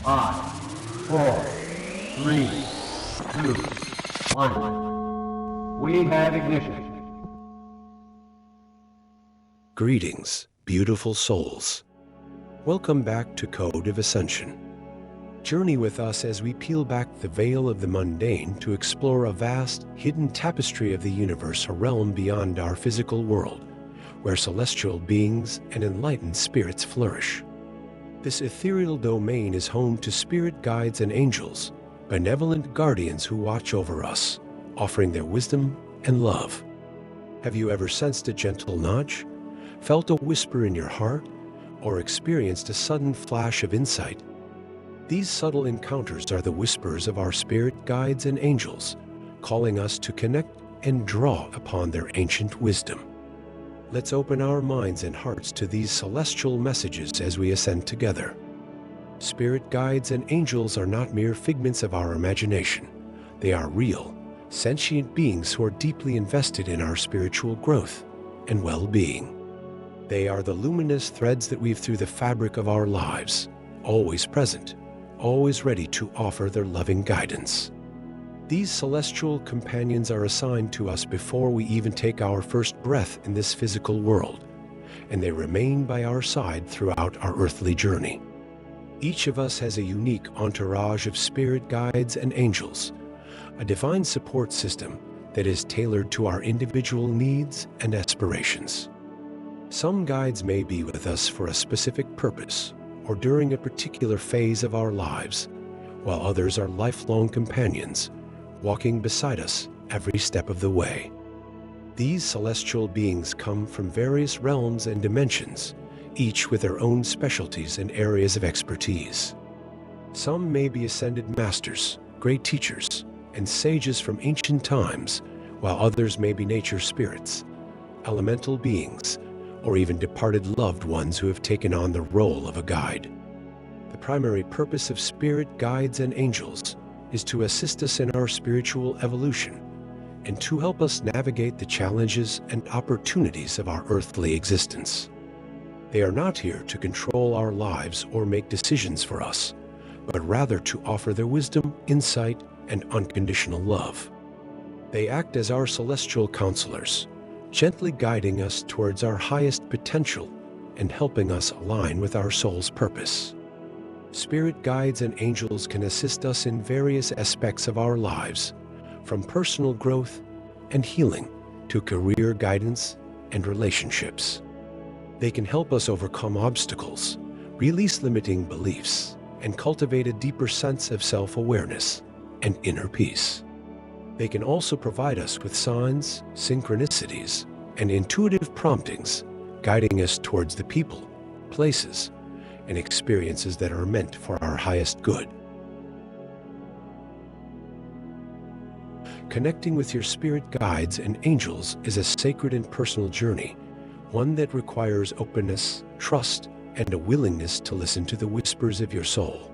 5, 4, 3, 2, 1. We have ignition. Greetings, beautiful souls. Welcome back to Code of Ascension. Journey with us as we peel back the veil of the mundane to explore a vast, hidden tapestry of the universe, a realm beyond our physical world, where celestial beings and enlightened spirits flourish. This ethereal domain is home to spirit guides and angels, benevolent guardians who watch over us, offering their wisdom and love. Have you ever sensed a gentle nudge, felt a whisper in your heart, or experienced a sudden flash of insight? These subtle encounters are the whispers of our spirit guides and angels, calling us to connect and draw upon their ancient wisdom. Let's open our minds and hearts to these celestial messages as we ascend together. Spirit guides and angels are not mere figments of our imagination. They are real, sentient beings who are deeply invested in our spiritual growth and well-being. They are the luminous threads that weave through the fabric of our lives, always present, always ready to offer their loving guidance. These celestial companions are assigned to us before we even take our first breath in this physical world, and they remain by our side throughout our earthly journey. Each of us has a unique entourage of spirit guides and angels, a divine support system that is tailored to our individual needs and aspirations. Some guides may be with us for a specific purpose or during a particular phase of our lives, while others are lifelong companions, walking beside us every step of the way. These celestial beings come from various realms and dimensions, each with their own specialties and areas of expertise. Some may be ascended masters, great teachers, and sages from ancient times, while others may be nature spirits, elemental beings, or even departed loved ones who have taken on the role of a guide. The primary purpose of spirit guides and angels is to assist us in our spiritual evolution and to help us navigate the challenges and opportunities of our earthly existence. They are not here to control our lives or make decisions for us, but rather to offer their wisdom, insight, and unconditional love. They act as our celestial counselors, gently guiding us towards our highest potential and helping us align with our soul's purpose. Spirit guides and angels can assist us in various aspects of our lives, from personal growth and healing to career guidance and relationships. They can help us overcome obstacles, release limiting beliefs, and cultivate a deeper sense of self-awareness and inner peace. They can also provide us with signs, synchronicities, and intuitive promptings, guiding us towards the people, places, and experiences that are meant for our highest good. Connecting with your spirit guides and angels is a sacred and personal journey, one that requires openness, trust, and a willingness to listen to the whispers of your soul.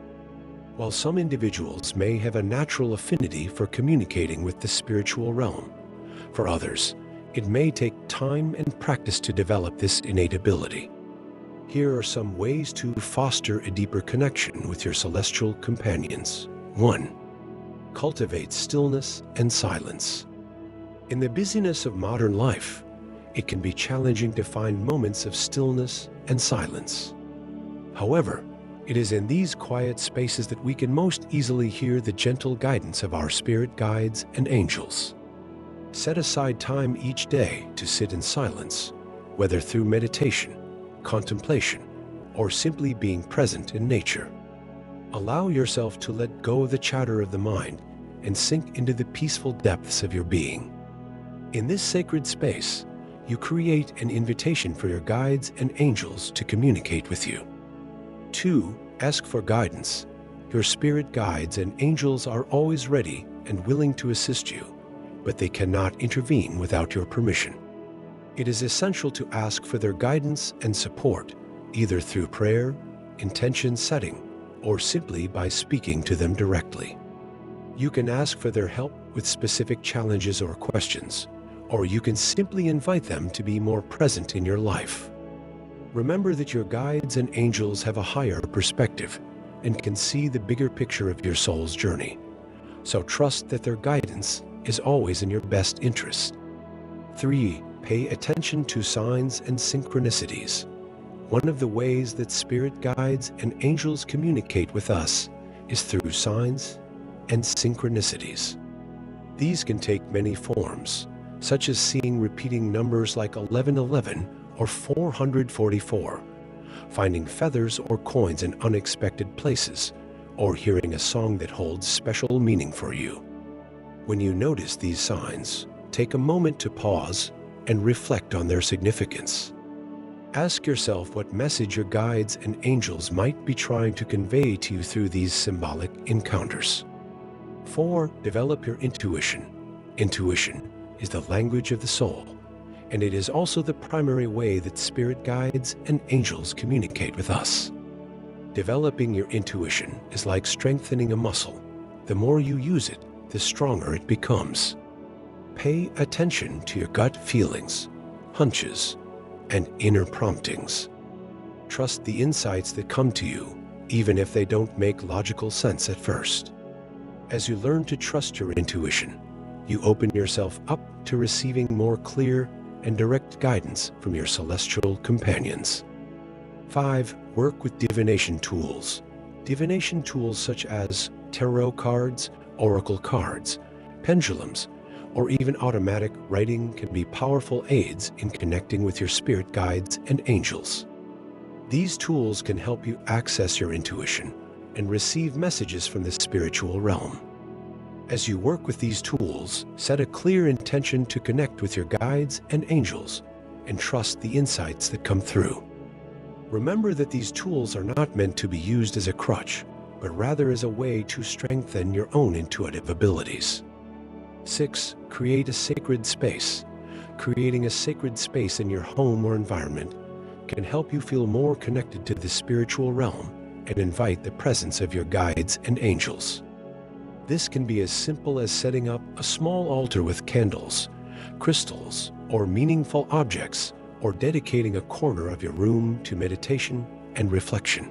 While some individuals may have a natural affinity for communicating with the spiritual realm, for others, it may take time and practice to develop this innate ability. Here are some ways to foster a deeper connection with your celestial companions. 1. Cultivate stillness and silence. In the busyness of modern life, it can be challenging to find moments of stillness and silence. However, it is in these quiet spaces that we can most easily hear the gentle guidance of our spirit guides and angels. Set aside time each day to sit in silence, whether through meditation, contemplation, or simply being present in nature. Allow yourself to let go of the chatter of the mind and sink into the peaceful depths of your being. In this sacred space, you create an invitation for your guides and angels to communicate with you. 2. Ask for guidance. Your spirit guides and angels are always ready and willing to assist you, but they cannot intervene without your permission. It is essential to ask for their guidance and support, either through prayer, intention setting, or simply by speaking to them directly. You can ask for their help with specific challenges or questions, or you can simply invite them to be more present in your life. Remember that your guides and angels have a higher perspective, and can see the bigger picture of your soul's journey. So trust that their guidance is always in your best interest. 3. Pay attention to signs and synchronicities. One of the ways that spirit guides and angels communicate with us is through signs and synchronicities. These can take many forms, such as seeing repeating numbers like 1111 or 444, finding feathers or coins in unexpected places, or hearing a song that holds special meaning for you. When you notice these signs, take a moment to pause and reflect on their significance. Ask yourself what message your guides and angels might be trying to convey to you through these symbolic encounters. 4. Develop your intuition. Intuition is the language of the soul, and it is also the primary way that spirit guides and angels communicate with us. Developing your intuition is like strengthening a muscle. The more you use it, the stronger it becomes. Pay attention to your gut feelings, hunches, and inner promptings. Trust the insights that come to you, even if they don't make logical sense at first. As you learn to trust your intuition, you open yourself up to receiving more clear and direct guidance from your celestial companions. 5. Work with divination tools. Divination tools such as tarot cards, oracle cards, pendulums, or even automatic writing can be powerful aids in connecting with your spirit guides and angels. These tools can help you access your intuition and receive messages from the spiritual realm. As you work with these tools, set a clear intention to connect with your guides and angels and trust the insights that come through. Remember that these tools are not meant to be used as a crutch, but rather as a way to strengthen your own intuitive abilities. 6. Create a sacred space. Creating a sacred space in your home or environment can help you feel more connected to the spiritual realm and invite the presence of your guides and angels. This can be as simple as setting up a small altar with candles, crystals, or meaningful objects, or dedicating a corner of your room to meditation and reflection.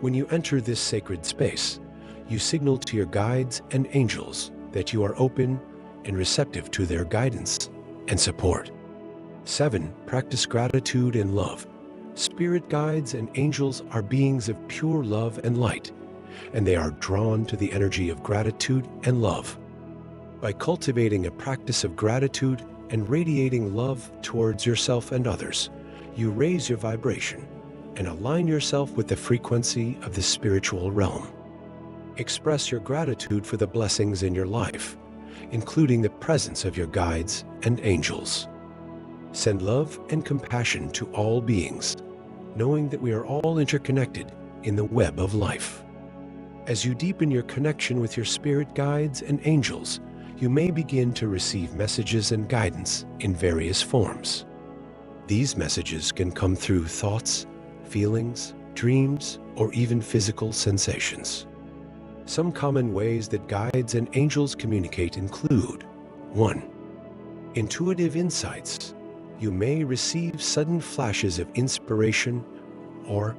When you enter this sacred space, you signal to your guides and angels that you are open and receptive to their guidance and support. 7. Practice gratitude and love. Spirit guides and angels are beings of pure love and light, and they are drawn to the energy of gratitude and love. By cultivating a practice of gratitude and radiating love towards yourself and others, you raise your vibration and align yourself with the frequency of the spiritual realm. Express your gratitude for the blessings in your life, including the presence of your guides and angels. Send love and compassion to all beings, knowing that we are all interconnected in the web of life. As you deepen your connection with your spirit guides and angels, you may begin to receive messages and guidance in various forms. These messages can come through thoughts, feelings, dreams, or even physical sensations. Some common ways that guides and angels communicate include: 1. Intuitive insights. You may receive sudden flashes of inspiration or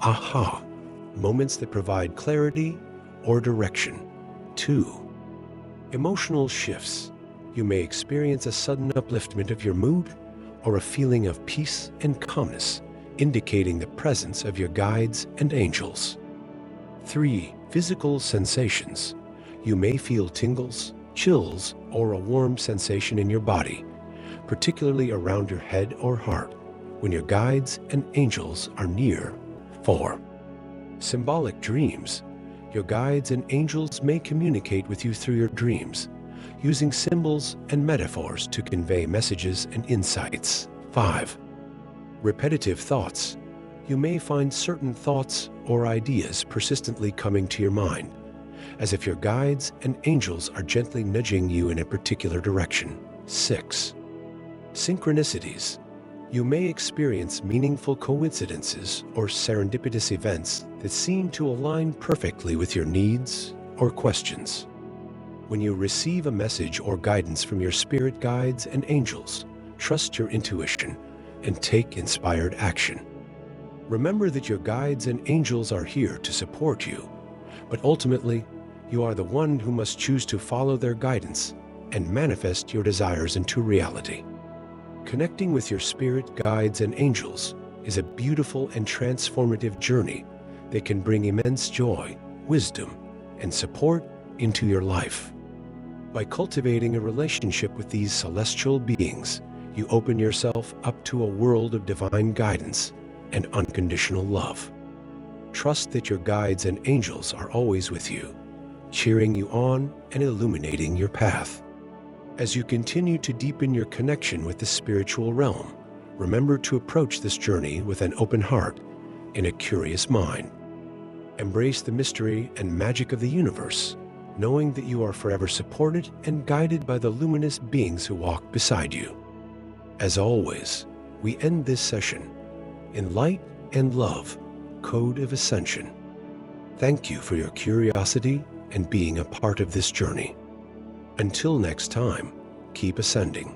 aha moments that provide clarity or direction. 2. Emotional shifts. You may experience a sudden upliftment of your mood or a feeling of peace and calmness, indicating the presence of your guides and angels. 3. Physical sensations. You may feel tingles, chills, or a warm sensation in your body, particularly around your head or heart, when your guides and angels are near. 4. Symbolic dreams. Your guides and angels may communicate with you through your dreams, using symbols and metaphors to convey messages and insights. 5. Repetitive thoughts. You may find certain thoughts or ideas persistently coming to your mind, as if your guides and angels are gently nudging you in a particular direction. 6. Synchronicities. You may experience meaningful coincidences or serendipitous events that seem to align perfectly with your needs or questions. When you receive a message or guidance from your spirit guides and angels, trust your intuition and take inspired action. Remember that your guides and angels are here to support you, but ultimately, you are the one who must choose to follow their guidance and manifest your desires into reality. Connecting with your spirit guides and angels is a beautiful and transformative journey that can bring immense joy, wisdom, and support into your life. By cultivating a relationship with these celestial beings, you open yourself up to a world of divine guidance and unconditional love. Trust that your guides and angels are always with you, cheering you on and illuminating your path. As you continue to deepen your connection with the spiritual realm, remember to approach this journey with an open heart and a curious mind. Embrace the mystery and magic of the universe, knowing that you are forever supported and guided by the luminous beings who walk beside you. As always, we end this session in light and love, Code of Ascension. Thank you for your curiosity and being a part of this journey. Until next time, keep ascending.